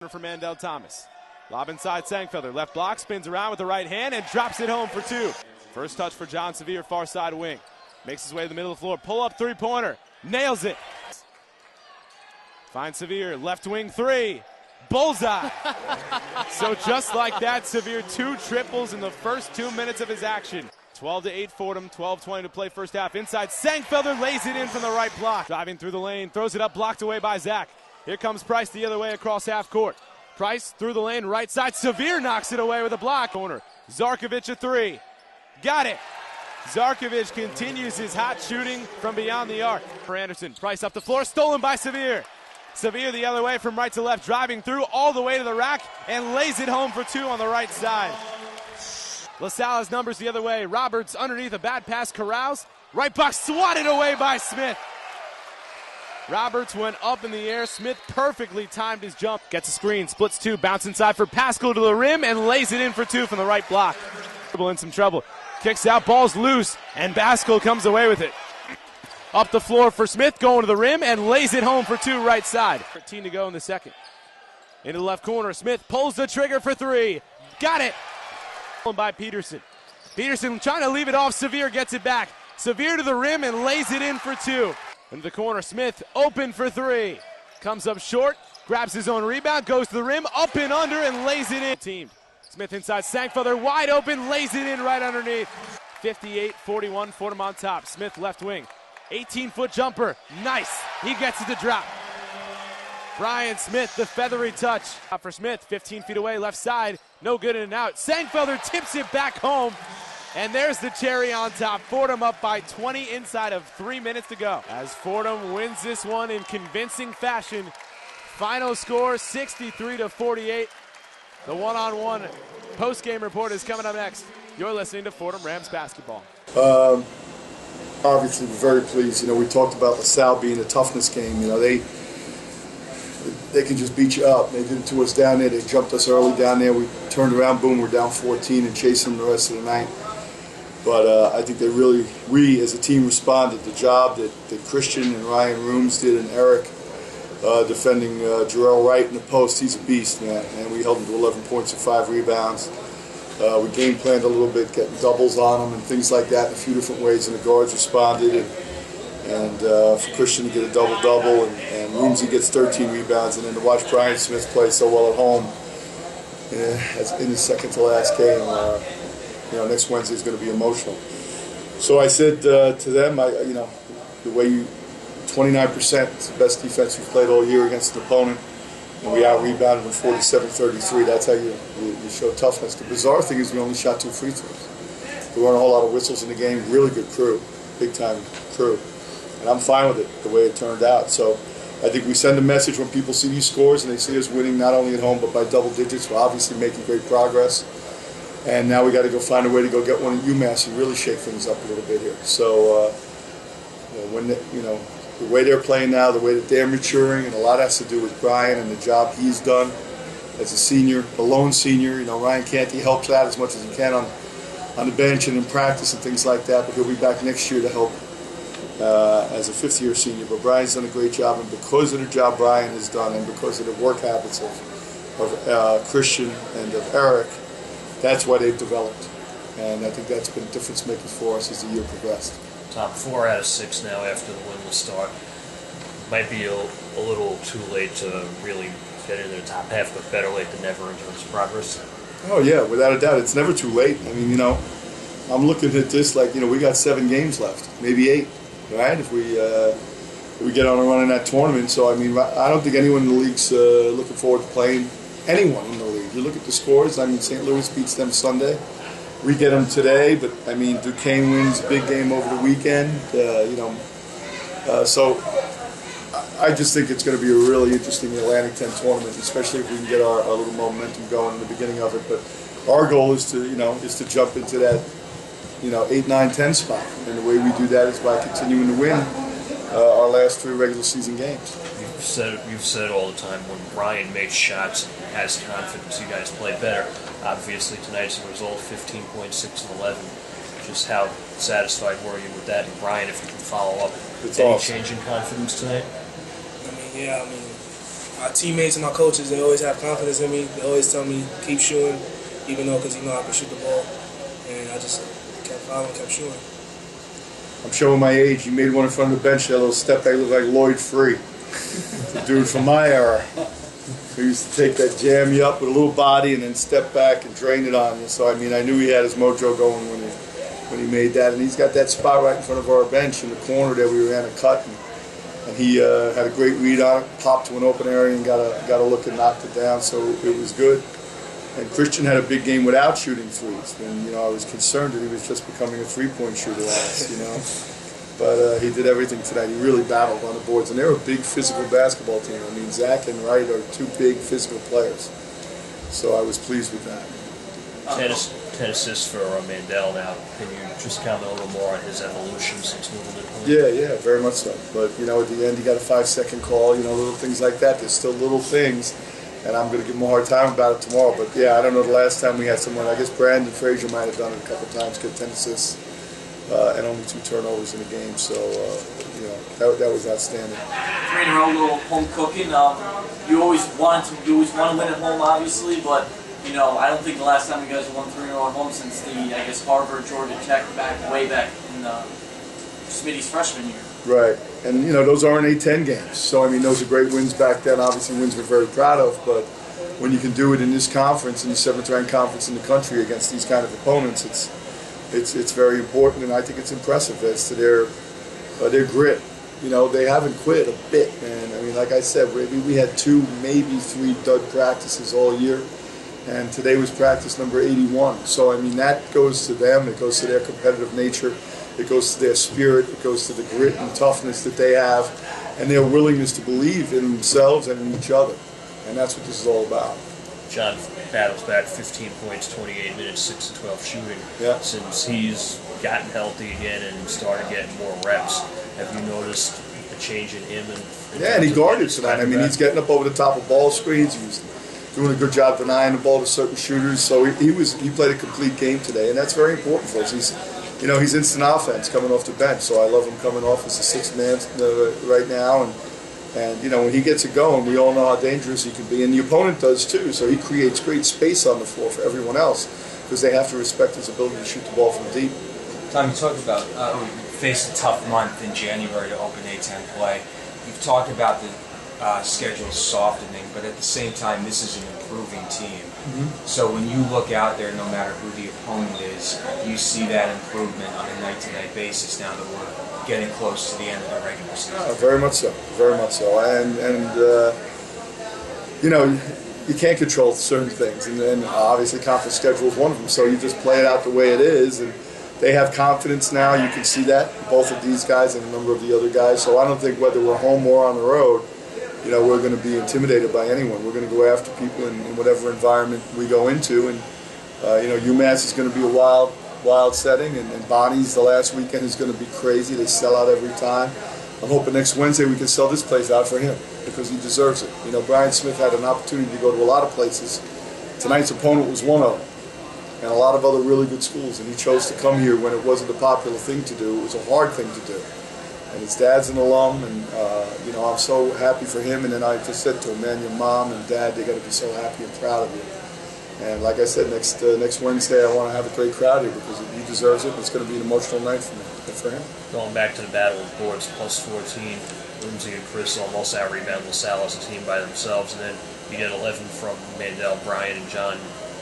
For Mandel Thomas. Lob inside Sangfelder. Left block, spins around with the right hand and drops it home for two. First touch for John Sevier, far side wing. Makes his way to the middle of the floor. Pull up three-pointer. Nails it. Finds Sevier. Left wing three. Bullseye. So just like that, Sevier 2 triples in the first 2 minutes of his action. 12-8 Fordham, 12:20 to play first half. Inside, Sangfelder lays it in from the right block. Driving through the lane, throws it up, blocked away by Zach. Here comes Price the other way across half court. Price through the lane, right side. Sevier knocks it away with a block. Corner. Zarkovic a three. Got it. Zarkovic continues his hot shooting from beyond the arc. For Anderson, Price up the floor, stolen by Sevier. Sevier the other way from right to left, driving through all the way to the rack and lays it home for two on the right side. LaSalle's numbers the other way. Roberts underneath a bad pass, corrals. Right box swatted away by Smith. Roberts went up in the air. Smith perfectly timed his jump. Gets a screen, splits two, bounce inside for Pascal to the rim, and lays it in for two from the right block. In some trouble. Kicks out, ball's loose, and Pascal comes away with it. Up the floor for Smith, going to the rim, and lays it home for two right side. 13 to go in the second. Into the left corner, Smith pulls the trigger for three. Got it! By Peterson. Peterson trying to leave it off, Sevier gets it back. Sevier to the rim and lays it in for two. Into the corner, Smith open for three. Comes up short, grabs his own rebound, goes to the rim, up and under, and lays it in. Teamed. Smith inside, Sangfelder wide open, lays it in right underneath. 58-41, Fordham on top. Smith left wing. 18-foot jumper, nice. He gets it to drop. Brian Smith, the feathery touch. For Smith, 15 feet away, left side, no good in and out. Sangfelder tips it back home. And there's the cherry on top. Fordham up by 20 inside of 3 minutes to go. As Fordham wins this one in convincing fashion. Final score 63-48. The one-on-one post-game report is coming up next. You're listening to Fordham Rams basketball. Obviously, we're very pleased. We talked about LaSalle being a toughness game. They can just beat you up. They did it to us down there. They jumped us early down there. We turned around, boom, we're down 14 and chasing them the rest of the night. But I think we as a team responded. The job that Christian and Ryan Rooms did, and Eric defending Jarrell Wright in the post, he's a beast, man. And we held him to 11 points and 5 rebounds. We game planned a little bit, getting doubles on him and things like that in a few different ways, and the guards responded. And for Christian to get a double-double, and Roomsy gets 13 rebounds, and then to watch Brian Smith play so well at home in his second to last game. Next Wednesday is going to be emotional. So I said to them, the way 29% is the best defense we've played all year against an opponent, and we out-rebounded them 47-33. That's how you show toughness. The bizarre thing is we only shot 2 free throws. There weren't a whole lot of whistles in the game. Really good crew, big-time crew. And I'm fine with it, the way it turned out. So I think we send a message when people see these scores and they see us winning not only at home but by double digits. We're obviously making great progress. And now we got to go find a way to go get one at UMass and really shake things up a little bit here. So the way they're playing now, the way that they're maturing, and a lot has to do with Brian and the job he's done as a senior, a lone senior. Ryan Canty helps out as much as he can on the bench and in practice and things like that. But he'll be back next year to help as a fifth-year senior. But Brian's done a great job, and because of the job Brian has done and because of the work habits of Christian and of Eric, that's why they've developed. And I think that's been a difference maker for us as the year progressed. Top 4 out of 6 now after the winless start. Might be a little too late to really get into the top half, but better late than never in terms of progress. Oh yeah, without a doubt. It's never too late. I mean, I'm looking at this like, we got 7 games left, maybe 8, right? If we get on a run in that tournament. So, I mean, I don't think anyone in the league's looking forward to playing anyone in the league. You look at the scores, I mean, St. Louis beats them Sunday. We get them today, but, I mean, Duquesne wins, big game over the weekend. So I just think it's going to be a really interesting Atlantic 10 tournament, especially if we can get our little momentum going in the beginning of it. But our goal is to jump into that 8, 9, 10 spot, and the way we do that is by continuing to win our last 3 regular season games. You've said it all the time, when Brian makes shots and has confidence, you guys play better. Obviously tonight's the result, 15 points, 6 and 11. Just how satisfied were you with that? And Brian, if you can follow up, It's any awesome. change in confidence tonight? I mean, my teammates and my coaches, they always have confidence in me. They always tell me, keep shooting, even though, because I can shoot the ball. And I just kept following, kept shooting. I'm showing my age. You made one in front of the bench, that little step back looked like Lloyd Free. The dude from my era. He used to take that, jam you up with a little body and then step back and drain it on you. So, I mean, I knew he had his mojo going when he made that. And he's got that spot right in front of our bench in the corner there. We ran a cut. And he had a great read on it, popped to an open area and got a look and knocked it down. So it was good. And Christian had a big game without shooting threes. And, I was concerned that he was just becoming a three-point shooter But he did everything tonight. He really battled on the boards. And they're a big physical basketball team. I mean, Zach and Wright are two big physical players. So I was pleased with that. 10 assists for Mandel now. Can you just comment a little more on his evolution since moving to the point? Yeah, very much so. But, at the end, he got a 5-second call, little things like that. There's still little things. And I'm going to give him a hard time about it tomorrow. But, yeah, I don't know the last time we had someone. I guess Brandon Frazier might have done it a couple of times, get 10 assists. And only 2 turnovers in the game, so that was outstanding. 3 in a row, little home cooking. You always want to win at home, obviously, but I don't think the last time you guys won 3 in a row at home since the Harvard, Georgia Tech way back in Smitty's freshman year. Right, and those aren't A-10 games, so I mean those are great wins back then. Obviously, wins we're very proud of, but when you can do it in this conference, in the 7th-ranked conference in the country against these kind of opponents, it's very important, and I think it's impressive as to their grit. They haven't quit a bit, and I mean, like I said, we had 2, maybe 3 dud practices all year, and today was practice number 81. So I mean, that goes to them. It goes to their competitive nature. It goes to their spirit. It goes to the grit and toughness that they have, and their willingness to believe in themselves and in each other, and that's what this is all about. John battles back 15 points, 28 minutes, 6 of 12 shooting. Yeah. Since he's gotten healthy again and started getting more reps, have you noticed a change in him? And he guarded tonight. I mean, he's getting up over the top of ball screens. He was doing a good job denying the ball to certain shooters. So he played a complete game today, and that's very important for us. He's instant offense coming off the bench. So I love him coming off as a 6th man right now. And when he gets it going, we all know how dangerous he can be. And the opponent does too. So he creates great space on the floor for everyone else because they have to respect his ability to shoot the ball from deep. Tom, you talked about we faced a tough month in January to open A-10 play. You've talked about the schedule softening, but at the same time, this is an improving team. Mm-hmm. So when you look out there, no matter who the opponent is, you see that improvement on a night-to-night basis now that we're getting close to the end of the regular season. Very much so, very much so. And you can't control certain things, and then obviously conference schedule is one of them. So you just play it out the way it is, and they have confidence now. You can see that, both of these guys and a number of the other guys. So I don't think whether we're home or on the road, we're going to be intimidated by anyone. We're going to go after people in whatever environment we go into, and UMass is going to be a wild setting, and Bonnie's the last weekend is going to be crazy. They sell out every time. I'm hoping next Wednesday we can sell this place out for him because he deserves it. Brian Smith had an opportunity to go to a lot of places. Tonight's opponent was one of them, and a lot of other really good schools, and he chose to come here when it wasn't a popular thing to do. It was a hard thing to do. And his dad's an alum, and I'm so happy for him. And then I just said to him, man, your mom and dad, they got to be so happy and proud of you. And like I said, next Wednesday I want to have a great crowd here because he deserves it. It's going to be an emotional night for me, but for him. Going back to the battle of boards, plus 14, Lindsay and Chris almost out-rebounded Salle as a team by themselves, and then you get 11 from Mandel, Brian, and John.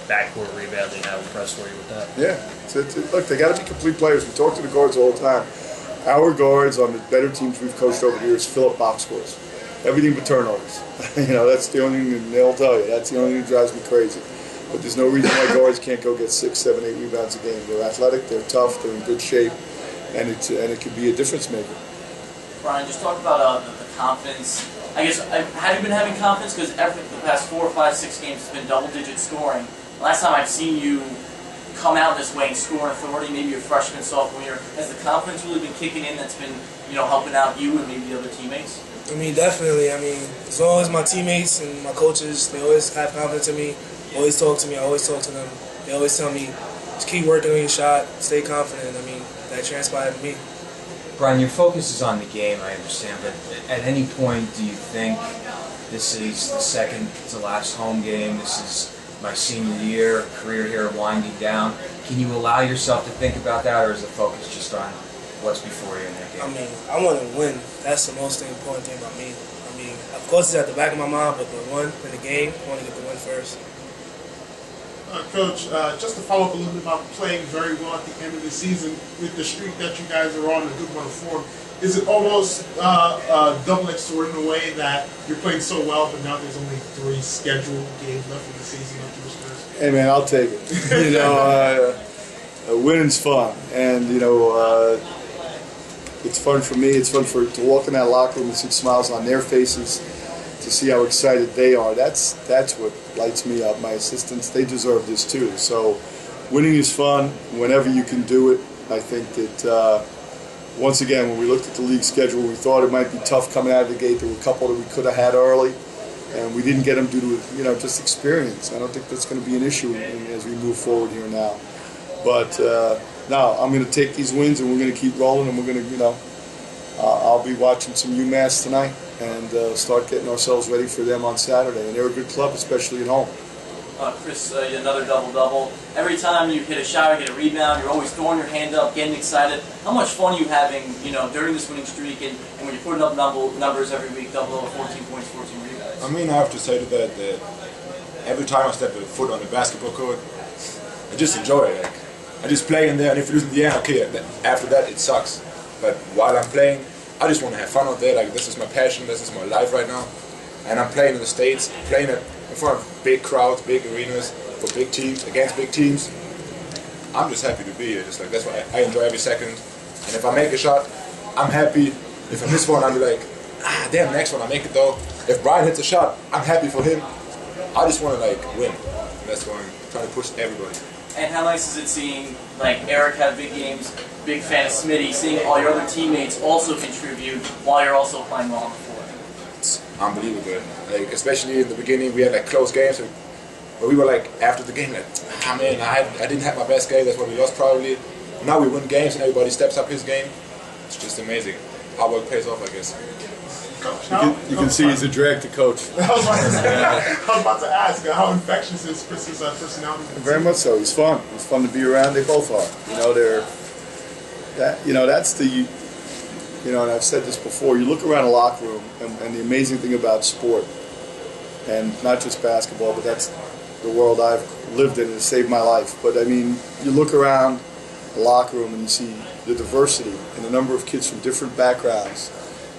Backcourt rebounding. How impressed were you with that? Yeah. Look, they got to be complete players. We talk to the guards all the time. Our guards on the better teams we've coached over the years fill up box scores. Everything but turnovers. That's the only thing, and they'll tell you, that's the only thing that drives me crazy. But there's no reason why guards can't go get 6, 7, 8 rebounds a game. They're athletic, they're tough, they're in good shape, and it can be a difference maker. Brian, just talk about the confidence. I guess, have you been having confidence? Because the past 4, 5, 6 games has been double-digit scoring. Last time I've seen you come out this way and score an authority, maybe your freshman, sophomore year, has the confidence really been kicking in that's been, helping out you and maybe the other teammates? I mean, definitely. I mean, as long as my teammates and my coaches, they always have confidence in me, always talk to me, I always talk to them. They always tell me, just keep working on your shot, stay confident. I mean, that transpired to me. Brian, your focus is on the game, I understand, but at any point do you think This is the second to last home game. This is my senior year, career here winding down. Can you allow yourself to think about that, or is the focus just on what's before you in that game? I mean, I want to win. That's the most important thing about me. I mean, of course it's at the back of my mind, but the one in the game, I want to get the win first. Coach, just to follow up a little bit about playing very well at the end of the season with the streak that you guys are on, a good run of form, is it almost double-edged sword in a way that you're playing so well, but now there's only 3 scheduled games left in the season after the Spurs? Hey man, I'll take it. You know, winning's fun, and you know, it's fun for me. It's fun to walk in that locker room and see smiles on their faces, to see how excited they are. That's what lights me up. My assistants, they deserve this too. So winning is fun whenever you can do it. I think that once again, when we looked at the league schedule, we thought it might be tough coming out of the gate. There were a couple that we could have had early, and we didn't get them due to just experience. I don't think that's going to be an issue as we move forward here now. But now I'm going to take these wins, and we're going to keep rolling, and we're going to I'll be watching some UMass tonight and start getting ourselves ready for them on Saturday. And they're a good club, especially at home. Chris, another double-double. Every time you hit a shot or get a rebound, you're always throwing your hand up, getting excited. How much fun are you having, during this winning streak, and when you're putting up numbers every week, double-double, 14 points, 14 rebounds? I mean, I have to say to that every time I step a foot on the basketball court, I just enjoy it. Like, I just play in there, and if you lose in the end, okay, after that it sucks. But while I'm playing, I just want to have fun out there. Like, this is my passion, this is my life right now. And I'm playing in the States, playing in front of big crowds, big arenas, for big teams, against big teams. I'm just happy to be here. Just like, that's why I enjoy every second. And if I make a shot, I'm happy. If I miss one, I'll be like, damn, next one I make it though. If Brian hits a shot, I'm happy for him. I just want to win. That's why I'm trying to push everybody. And how nice is it seeing Eric have big games, big fan of Smitty, seeing all your other teammates also contribute while you're also playing well on the floor? It's unbelievable. Especially in the beginning, we had close games where we were after the game, man, I didn't have my best game. That's why we lost probably. Now we win games and everybody steps up his game. It's just amazing. Hard work pays off, I guess. You can see he's a drag to coach. I was about to ask, how infectious is Chris's personality? Very much so. He's fun. He's fun to be around. They both are. That's the. And I've said this before. You look around a locker room, and the amazing thing about sport, and not just basketball, but that's the world I've lived in and it saved my life. But I mean, you look around a locker room and you see the diversity and the number of kids from different backgrounds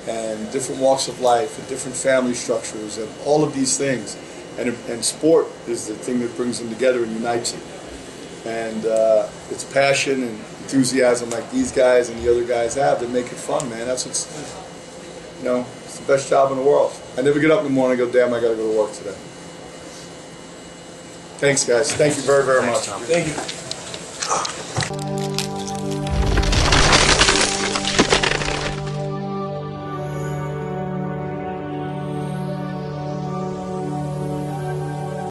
and different walks of life and different family structures and all of these things. And sport is the thing that brings them together and unites them. And it's passion and enthusiasm like these guys and the other guys have that make it fun, man. That's what's, it's the best job in the world. I never get up in the morning and go, damn, I got to go to work today. Thanks, guys. Thank you very, very much. Thank you.